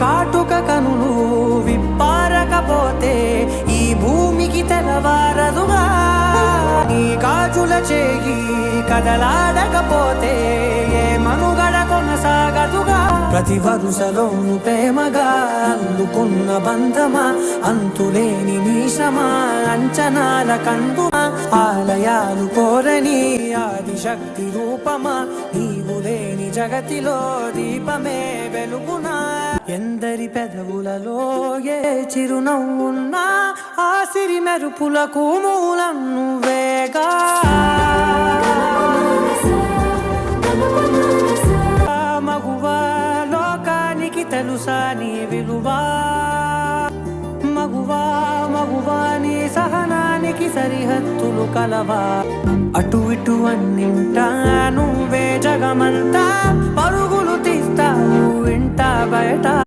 కాటుక కనులు విప్పారకపోతే ఈ భూమికి తెలవారదుగా నీ గాజుల చేయి కదలాడకపోతే ఏ మనుగడ కొనసాగదుగా ప్రతి వరుసలోను ప్రేమగా అందుకున్న బంధమా అంతులేని నీ శ్రమ అంచనాల కందుమా ఆలయాలు కోరని ఆదిశక్తి రూపమా నీవు లేని జగతిలో దీపమే వెలుగునా ఎందరి పెదవులలో ఏ చిరునవ్వున్నా ఆ సిరి మెరుపులకు మూలం నువ్వేగా మగువా లోకానికి తెలుసా నీ విలువా మగువా మగువా నీ సహనానికి సరిహద్దులు కలవా అటు ఇటు అన్నింటా నువ్వే జగమంతా పరుగులు తీస్తావు ఇంట బయట